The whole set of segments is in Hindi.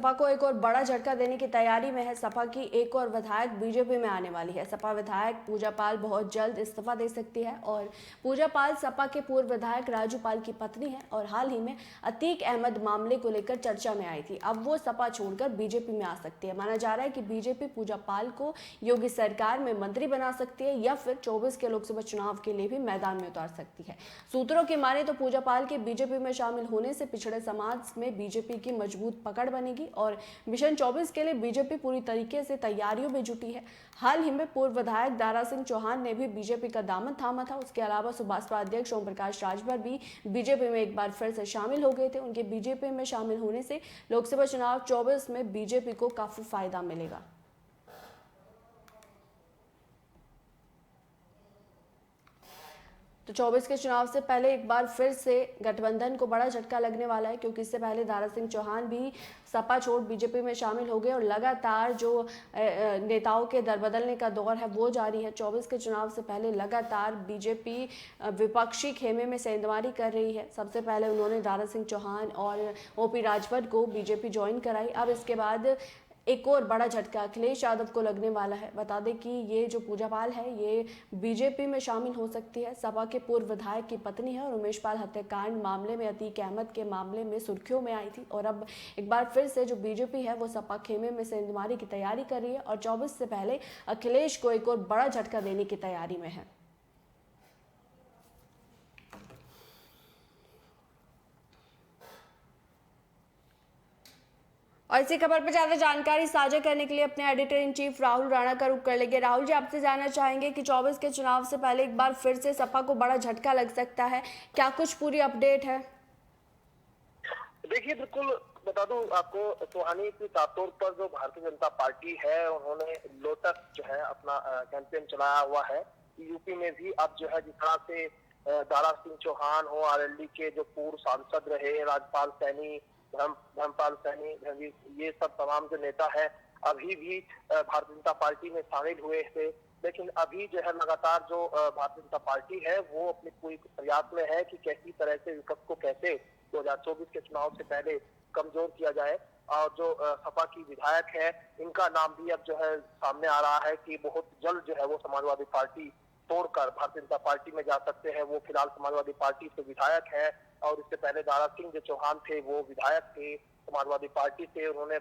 सपा को एक और बड़ा झटका देने की तैयारी में है। सपा की एक और विधायक बीजेपी में आने वाली है। सपा विधायक पूजा पाल बहुत जल्द इस्तीफा दे सकती है और पूजा पाल सपा के पूर्व विधायक राजू पाल की पत्नी है और हाल ही में अतीक अहमद मामले को लेकर चर्चा में आई थी। अब वो सपा छोड़कर बीजेपी में आ सकती है। माना जा रहा है कि बीजेपी पूजा पाल को योगी सरकार में मंत्री बना सकती है या फिर 24 के लोकसभा चुनाव के लिए भी मैदान में उतार सकती है। सूत्रों की माने तो पूजा पाल के बीजेपी में शामिल होने से पिछड़े समाज में बीजेपी की मजबूत पकड़ बनेगी और मिशन 24 के लिए बीजेपी पूरी तरीके से तैयारियों में जुटी है। हाल ही में पूर्व विधायक दारा सिंह चौहान ने भी बीजेपी का दामन थामा था। उसके अलावा सुभाषपा अध्यक्ष ओम प्रकाश राजभर भी बीजेपी में एक बार फिर से शामिल हो गए थे। उनके बीजेपी में शामिल होने से लोकसभा चुनाव 24 में बीजेपी को काफी फायदा मिलेगा। तो 24 के चुनाव से पहले एक बार फिर से गठबंधन को बड़ा झटका लगने वाला है, क्योंकि इससे पहले दारा सिंह चौहान भी सपा छोड़ बीजेपी में शामिल हो गए और लगातार जो नेताओं के दरबदलने का दौर है वो जारी है। 24 के चुनाव से पहले लगातार बीजेपी विपक्षी खेमे में सेंधमारी कर रही है। सबसे पहले उन्होंने दारा सिंह चौहान और ओपी राजभर को बीजेपी ज्वाइन कराई। अब इसके बाद एक और बड़ा झटका अखिलेश यादव को लगने वाला है। बता दें कि ये जो पूजा पाल है ये बीजेपी में शामिल हो सकती है। सपा के पूर्व विधायक की पत्नी है और उमेश पाल हत्याकांड मामले में अतीक अहमद के मामले में सुर्खियों में आई थी और अब एक बार फिर से जो बीजेपी है वो सपा खेमे में सेंधमारी की तैयारी कर रही है और 24 से पहले अखिलेश को एक और बड़ा झटका देने की तैयारी में है। और इसी खबर पर ज्यादा जानकारी साझा करने के लिए अपने editor in chief Rahul Rana का रुख कर लेंगे। राहुल जी, आपसे जानना चाहेंगे कि 24 के चुनाव से पहले एक बार फिर से सपा को बड़ा झटका लग सकता है, क्या कुछ पूरी अपडेट है? देखिए, बिल्कुल बता दूं आपको, सुहानी की तौर पर जो भारतीय जनता पार्टी है उन्होंने लोटस जो है अपना कैंपेन चलाया हुआ है। यूपी में भी अब जो है जिस तरह से दारा सिंह चौहान हो, आरएलडी के जो पूर्व सांसद रहे राजपाल सैनी, धर्मपाल सैनी, ये सब तमाम जो नेता है अभी भी भारतीय जनता पार्टी में शामिल हुए थे। लेकिन अभी जो है लगातार जो भारतीय जनता पार्टी है वो अपनी पूरी प्रयास में है कि कैसी तरह से विपक्ष को कैसे 2024 के चुनाव से पहले कमजोर किया जाए। और जो सपा की विधायक है इनका नाम भी अब जो है सामने आ रहा है कि बहुत जल्द जो है वो समाजवादी पार्टी तोड़कर भारतीय जनता पार्टी में जा सकते हैं। वो फिलहाल समाजवादी पार्टी से विधायक है और इससे पहले दारा सिंह जो चौहान थे वो विधायक थे समाजवादी पार्टी से। उन्होंने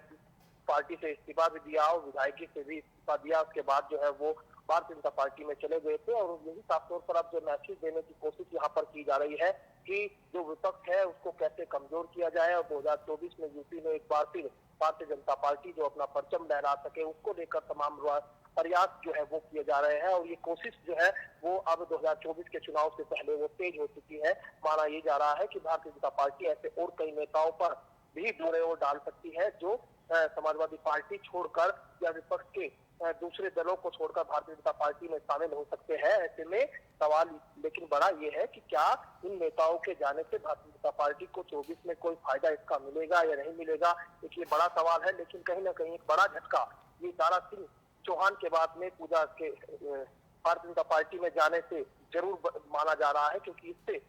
पार्टी से इस्तीफा भी दिया और विधायकी से भी इस्तीफा दिया। उसके बाद जो है वो भारतीय जनता पार्टी में चले गए थे और यही साफ तौर पर अब जो मैसेज देने की कोशिश यहाँ पर की जा रही है कि जो विपक्ष है उसको कैसे कमजोर किया जाए और 2024 में यूपी में एक बार फिर भारतीय जनता पार्टी जो अपना परचम लहरा सके, उसको लेकर तमाम प्रयास जो है वो किए जा रहे हैं। और ये कोशिश जो है वो अब 2024 के चुनाव से पहले वो तेज हो चुकी है। माना ये जा रहा है कि भारतीय जनता पार्टी ऐसे और कई नेताओं पर भी डोरे और डाल सकती है जो समाजवादी पार्टी छोड़कर या विपक्ष के दूसरे दलों को छोड़कर भारतीय जनता पार्टी में शामिल हो सकते हैं। ऐसे में सवाल लेकिन बड़ा ये है कि क्या इन नेताओं के जाने से भारतीय जनता पार्टी को 24 में कोई फायदा इसका मिलेगा या नहीं मिलेगा, एक ये बड़ा सवाल है। लेकिन कहीं ना कहीं एक बड़ा झटका ये दारा सिंह चौहान के बाद में पूजा के भारतीय जनता पार्टी में जाने से जरूर माना जा रहा है, क्योंकि इससे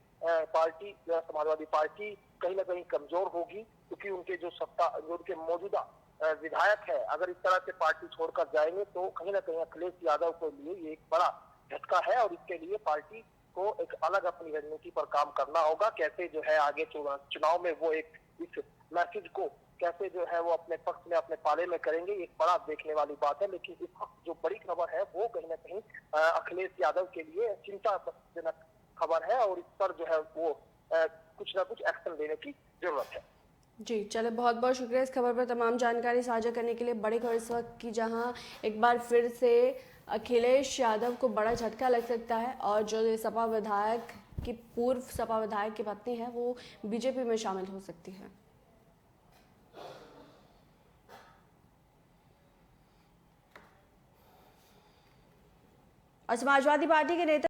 पार्टी समाजवादी पार्टी कहीं ना कहीं कमजोर होगी। क्योंकि उनके जो सत्ता जो उनके मौजूदा विधायक है अगर इस तरह से पार्टी छोड़कर जाएंगे तो कहीं ना कहीं अखिलेश यादव के लिए ये एक बड़ा झटका है और इसके लिए पार्टी को एक अलग अपनी रणनीति पर काम करना होगा। कैसे जो है आगे चुनाव में वो एक इस मैसेज को कैसे जो है वो अपने पक्ष में अपने पाले में करेंगे, एक बड़ा देखने वाली बात है। लेकिन इस वक्त जो बड़ी खबर है वो कहीं ना कहीं अखिलेश यादव के लिए चिंताजनक खबर है और इस पर जो है वो कुछ ना कुछ एक्शन लेने की जरूरत है। जी चले, बहुत बहुत शुक्रिया इस खबर पर तमाम जानकारी साझा करने के लिए। बड़ी खबर इस वक्त की जहां एक बार फिर से अखिलेश यादव को बड़ा झटका लग सकता है और जो सपा विधायक की पूर्व सपा विधायक की पत्नी है वो बीजेपी में शामिल हो सकती है। और समाजवादी पार्टी के नेता